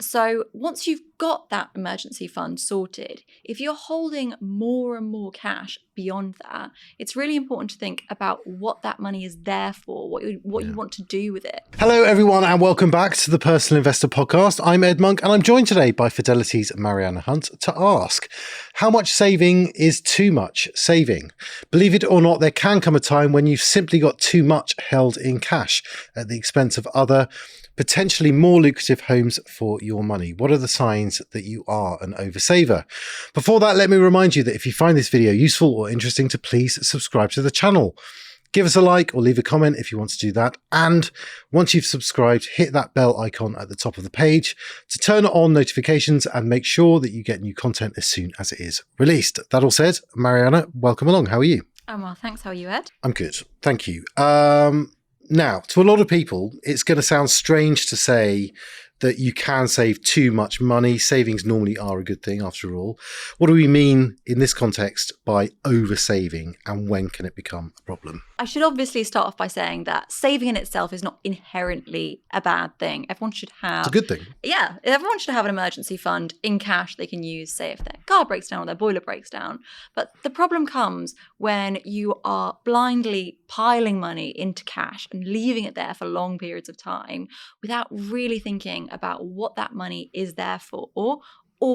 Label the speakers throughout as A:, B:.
A: So once you've got that emergency fund sorted, if you're holding more and more cash beyond that, it's really important to think about what that money is there for, what you want to do with it.
B: Hello, everyone, and welcome back to the Personal Investor Podcast. I'm Ed Monk, and I'm joined today by Fidelity's Marianna Hunt to ask, how much saving is too much saving? Believe it or not, there can come a time when you've simply got too much held in cash at the expense of other, potentially more lucrative homes for your money. What are the signs that you are an oversaver? Before that, let me remind you that if you find this video useful or interesting, to please subscribe to the channel. Give us a like or leave a comment if you want to do that. And once you've subscribed, hit that bell icon at the top of the page to turn on notifications and make sure that you get new content as soon as it is released. That all said, Marianna, welcome along. How are you?
A: I'm well, thanks. How are you, Ed?
B: I'm good. Thank you. Now, to a lot of people, it's going to sound strange to say that you can save too much money. Savings normally are a good thing, after all. What do we mean in this context by oversaving, and when can it become a problem?
A: I should obviously start off by saying that saving in itself is not inherently a bad thing. Everyone should have...
B: It's a good thing.
A: Yeah, everyone should have an emergency fund in cash they can use, say, if their car breaks down or their boiler breaks down. But the problem comes when you are blindly piling money into cash and leaving it there for long periods of time without really thinking about what that money is there for, or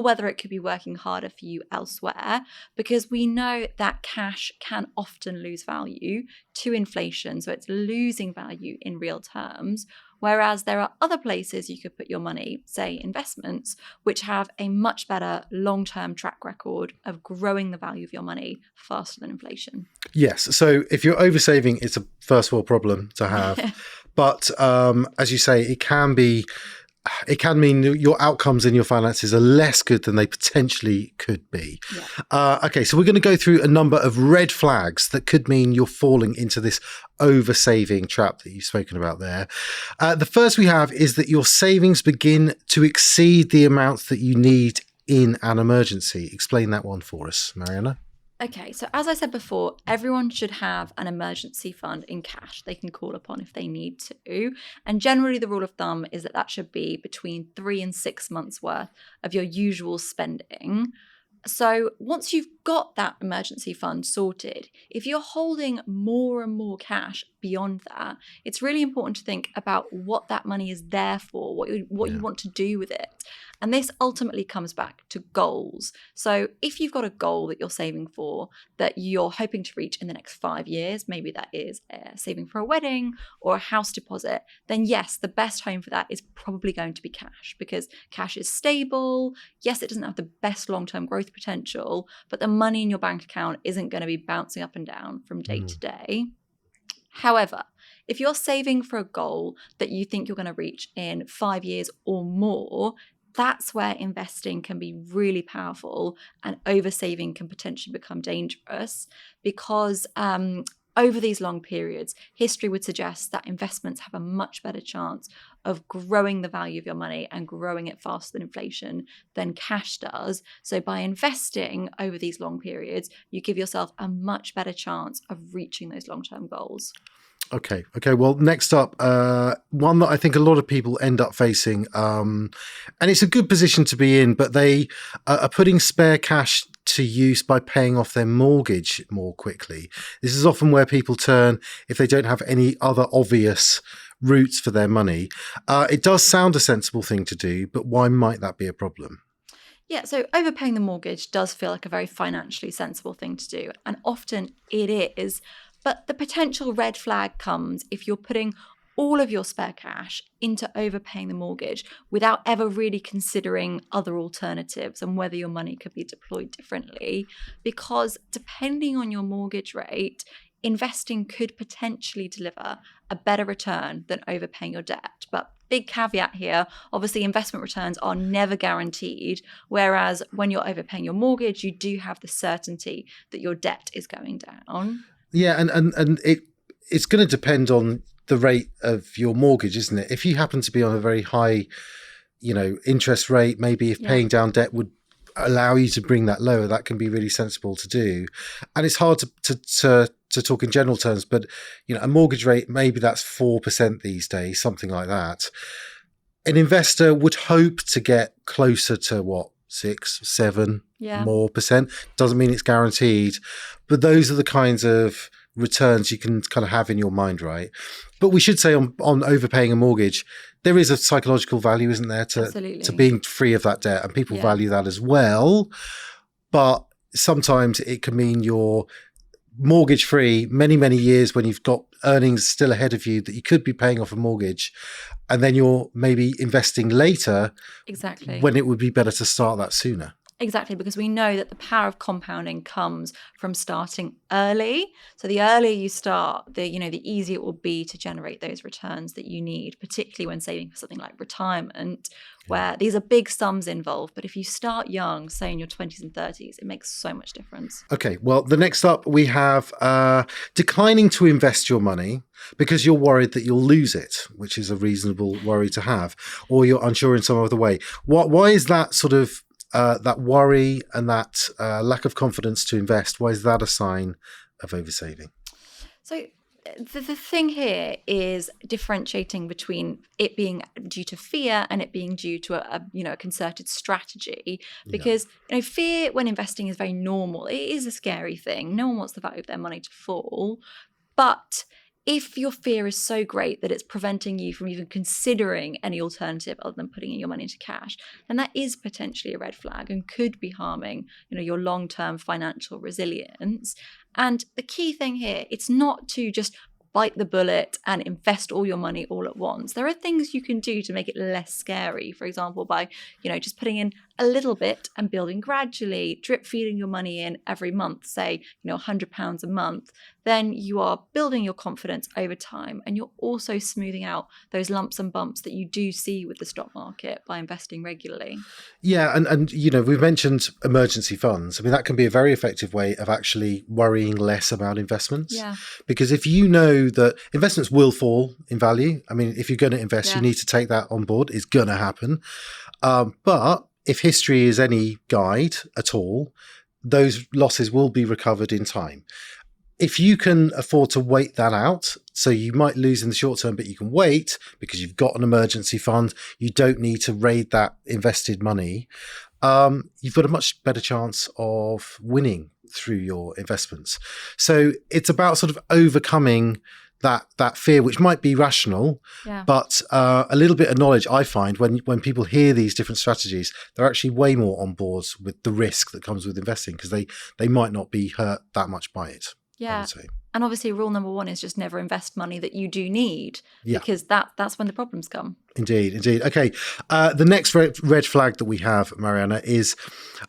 A: whether it could be working harder for you elsewhere, because we know that cash can often lose value to inflation. So it's losing value in real terms, whereas there are other places you could put your money, say investments, which have a much better long-term track record of growing the value of your money faster than inflation.
B: Yes. So if you're oversaving, it's a first world problem to have. But as you say, it can mean your outcomes in your finances are less good than they potentially could be. Yeah. Okay, so we're going to go through a number of red flags that could mean you're falling into this oversaving trap that you've spoken about there. The first we have is that your savings begin to exceed the amounts that you need in an emergency. Explain that one for us, Marianna.
A: Okay, so as I said before, everyone should have an emergency fund in cash they can call upon if they need to. And generally the rule of thumb is that that should be between 3 and 6 months worth of your usual spending. So once you've got that emergency fund sorted, if you're holding more and more cash beyond that, it's really important to think about what that money is there for, what you want to do with it. And this ultimately comes back to goals. So if you've got a goal that you're saving for that you're hoping to reach in the next 5 years, maybe that is saving for a wedding or a house deposit, then yes, the best home for that is probably going to be cash, because cash is stable. Yes, it doesn't have the best long-term growth potential, but the money in your bank account isn't going to be bouncing up and down from day to day. However, if you're saving for a goal that you think you're going to reach in 5 years or more, that's where investing can be really powerful and oversaving can potentially become dangerous, because over these long periods, history would suggest that investments have a much better chance of growing the value of your money and growing it faster than inflation than cash does. So by investing over these long periods, you give yourself a much better chance of reaching those long-term goals.
B: Okay. Well, next up, one that I think a lot of people end up facing, and it's a good position to be in, but they are putting spare cash to use by paying off their mortgage more quickly. This is often where people turn if they don't have any other obvious routes for their money. It does sound a sensible thing to do, but why might that be a problem?
A: Yeah, so overpaying the mortgage does feel like a very financially sensible thing to do, and often it is. But the potential red flag comes if you're putting all of your spare cash into overpaying the mortgage without ever really considering other alternatives and whether your money could be deployed differently. Because depending on your mortgage rate, investing could potentially deliver a better return than overpaying your debt. But big caveat here, obviously investment returns are never guaranteed, whereas when you're overpaying your mortgage, you do have the certainty that your debt is going down.
B: Yeah, and it's going to depend on the rate of your mortgage, isn't it? If you happen to be on a very high, interest rate, maybe if paying down debt would allow you to bring that lower, that can be really sensible to do. And it's hard to talk in general terms, but a mortgage rate, maybe that's 4% these days, something like that. an investor would hope to get closer to what, 6, 7 more percent. Doesn't mean it's guaranteed, but those are the kinds of returns you can kind of have in your mind, right? But we should say on overpaying a mortgage, there is a psychological value, isn't there, to being free of that debt, and people value that as well. But sometimes it can mean you're mortgage free many, many years when you've got earnings still ahead of you that you could be paying off a mortgage, and then you're maybe investing later.
A: Exactly.
B: When it would be better to start that sooner.
A: Exactly, because we know that the power of compounding comes from starting early. So the earlier you start, the easier it will be to generate those returns that you need, particularly when saving for something like retirement, where these are big sums involved. But if you start young, say in your 20s and 30s, it makes so much difference. Okay, well, the next up we have declining to invest your money because you're worried that you'll lose it, which is a reasonable worry to have, or you're unsure in some other way. Why is that sort of that worry and that lack of confidence to invest, why is that a sign of oversaving? So the thing here is differentiating between it being due to fear and it being due to a concerted strategy, because fear when investing is very normal. It is a scary thing. No one wants the value of their money to fall, but if your fear is so great that it's preventing you from even considering any alternative other than putting your money into cash, then that is potentially a red flag and could be harming, your long-term financial resilience. And the key thing here, it's not to just bite the bullet and invest all your money all at once. There are things you can do to make it less scary. For example, by, just putting in a little bit and building gradually, drip feeding your money in every month, say, £100 a month. Then you are building your confidence over time, and you're also smoothing out those lumps and bumps that you do see with the stock market by investing regularly.
B: Yeah, and we've mentioned emergency funds. I mean, that can be a very effective way of actually worrying less about investments.
A: Yeah.
B: Because if you know that investments will fall in value, I mean, if you're going to invest, you need to take that on board. It's going to happen. But if history is any guide at all, those losses will be recovered in time. If you can afford to wait that out, so you might lose in the short term, but you can wait because you've got an emergency fund, you don't need to raid that invested money, you've got a much better chance of winning through your investments. So it's about sort of overcoming that fear, which might be rational, but a little bit of knowledge. I find when people hear these different strategies, they're actually way more on board with the risk that comes with investing, because they might not be hurt that much by it.
A: Yeah. And obviously rule number one is just never invest money that you do need, because that's when the problems come.
B: Indeed. Okay. The next red flag that we have, Marianna, is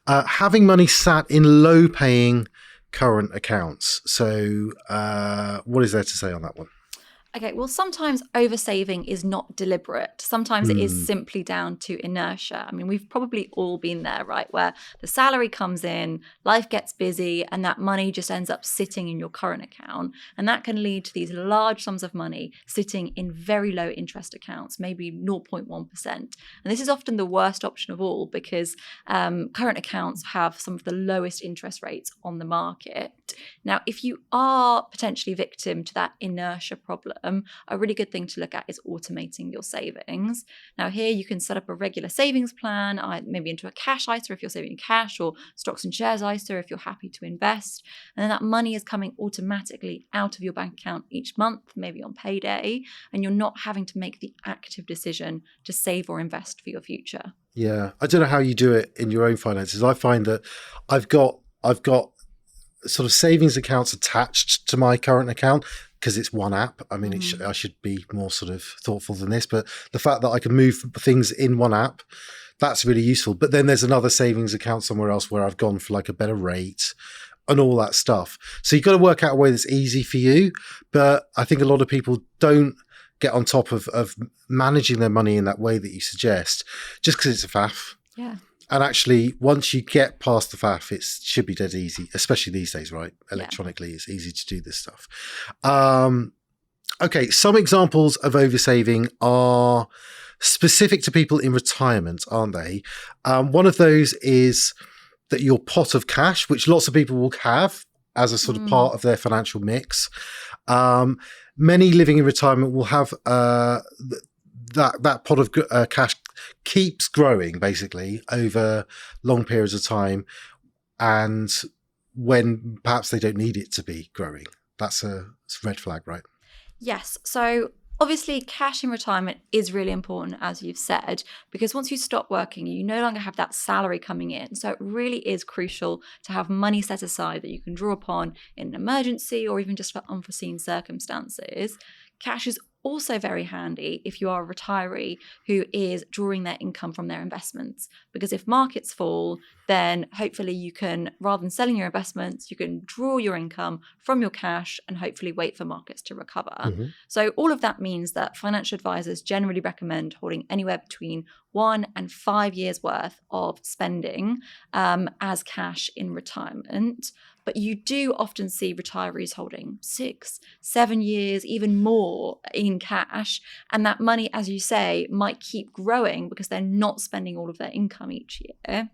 B: having money sat in low paying current accounts. So what is there to say on that one?
A: Okay, well, sometimes oversaving is not deliberate. Sometimes it is simply down to inertia. I mean, we've probably all been there, right? Where the salary comes in, life gets busy, and that money just ends up sitting in your current account. And that can lead to these large sums of money sitting in very low interest accounts, maybe 0.1%. And this is often the worst option of all, because current accounts have some of the lowest interest rates on the market. Now, if you are potentially victim to that inertia problem, a really good thing to look at is automating your savings. Now, here you can set up a regular savings plan, maybe into a cash ISA if you're saving in cash, or stocks and shares ISA if you're happy to invest. And then that money is coming automatically out of your bank account each month, maybe on payday, and you're not having to make the active decision to save or invest for your future.
B: Yeah, I don't know how you do it in your own finances. I find that I've got sort of savings accounts attached to my current account because it's one app. I mean, I should be more sort of thoughtful than this, but the fact that I can move things in one app, that's really useful. But then there's another savings account somewhere else where I've gone for like a better rate and all that stuff. So you've got to work out a way that's easy for you. But I think a lot of people don't get on top of managing their money in that way that you suggest, just because it's a faff.
A: Yeah.
B: And actually, once you get past the faff, it should be dead easy, especially these days, right? Electronically, it's easy to do this stuff. Okay, some examples of oversaving are specific to people in retirement, aren't they? One of those is that your pot of cash, which lots of people will have as a sort of part of their financial mix. Many living in retirement will have that pot of cash keeps growing basically over long periods of time, and when perhaps they don't need it to be growing. That's a red flag, right?
A: Yes. So obviously, cash in retirement is really important, as you've said, because once you stop working, you no longer have that salary coming in. So it really is crucial to have money set aside that you can draw upon in an emergency or even just for unforeseen circumstances. Cash is also very handy if you are a retiree who is drawing their income from their investments, because if markets fall, then hopefully you can, rather than selling your investments, you can draw your income from your cash and hopefully wait for markets to recover.
B: Mm-hmm.
A: So all of that means that financial advisors generally recommend holding anywhere between 1 and 5 years worth of spending as cash in retirement. But you do often see retirees holding 6, 7 years, even more in cash. And that money, as you say, might keep growing because they're not spending all of their income each year.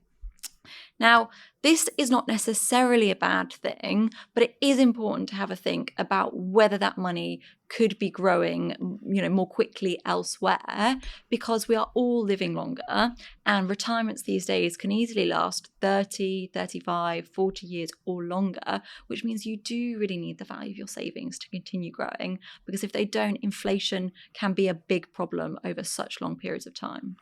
A: Now, this is not necessarily a bad thing, but it is important to have a think about whether that money could be growing, more quickly elsewhere, because we are all living longer, and retirements these days can easily last 30, 35, 40 years or longer, which means you do really need the value of your savings to continue growing, because if they don't, inflation can be a big problem over such long periods of time.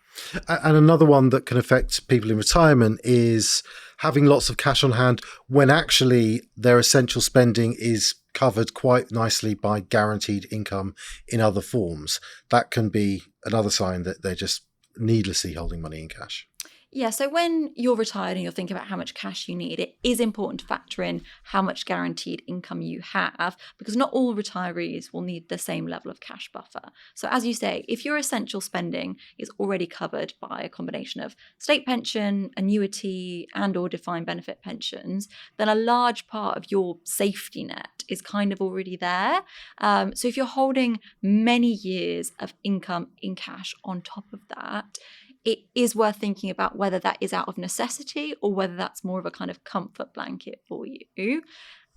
B: And another one that can affect people in retirement is having lots of cash on hand when actually their essential spending is covered quite nicely by guaranteed income in other forms. That can be another sign that they're just needlessly holding money in cash.
A: Yeah, so when you're retired and you're thinking about how much cash you need, it is important to factor in how much guaranteed income you have, because not all retirees will need the same level of cash buffer. So as you say, if your essential spending is already covered by a combination of state pension, annuity, and or defined benefit pensions, then a large part of your safety net is kind of already there. So if you're holding many years of income in cash on top of that, it is worth thinking about whether that is out of necessity or whether that's more of a kind of comfort blanket for you.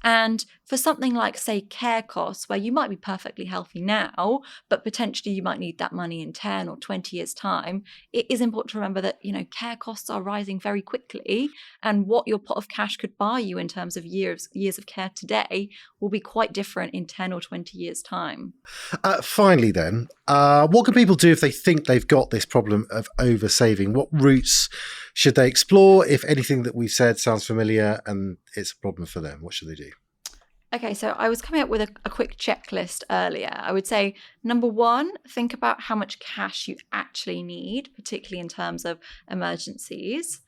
A: And for something like, say, care costs, where you might be perfectly healthy now, but potentially you might need that money in 10 or 20 years' time, it is important to remember that, care costs are rising very quickly, and what your pot of cash could buy you in terms of years of care today will be quite different in 10 or 20 years' time.
B: Finally, then, what can people do if they think they've got this problem of over-saving? What routes should they explore? If anything that we've said sounds familiar and it's a problem for them, what should they do?
A: Okay, so I was coming up with a quick checklist earlier. I would say, number 1, think about how much cash you actually need, particularly in terms of emergencies.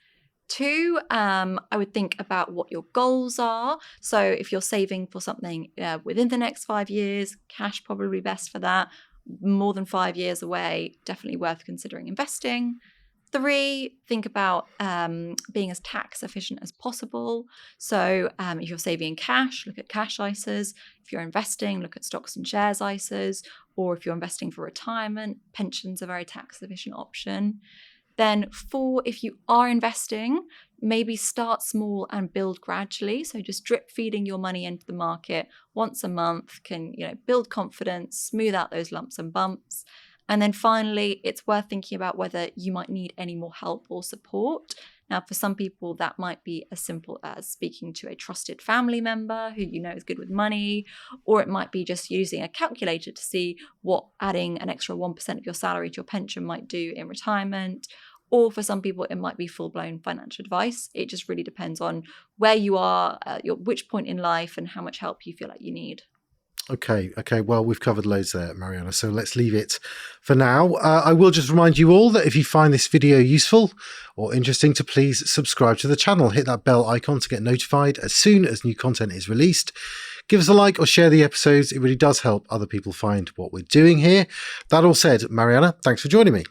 A: 2, I would think about what your goals are. So if you're saving for something within the next 5 years, cash probably best for that. More than 5 years away, definitely worth considering investing. 3, think about being as tax efficient as possible. So if you're saving in cash, look at cash ISAs. If you're investing, look at stocks and shares ISAs. Or if you're investing for retirement, pensions are a very tax efficient option. Then 4, if you are investing, maybe start small and build gradually. So just drip feeding your money into the market once a month can, build confidence, smooth out those lumps and bumps. And then finally, it's worth thinking about whether you might need any more help or support. Now, for some people, that might be as simple as speaking to a trusted family member who is good with money, or it might be just using a calculator to see what adding an extra 1% of your salary to your pension might do in retirement. Or for some people, it might be full-blown financial advice. It just really depends on where you are, which point in life, and how much help you feel like you need.
B: Okay. Well, we've covered loads there, Marianna, so let's leave it for now. I will just remind you all that if you find this video useful or interesting, to please subscribe to the channel. Hit that bell icon to get notified as soon as new content is released. Give us a like or share the episodes. It really does help other people find what we're doing here. That all said, Marianna, thanks for joining me.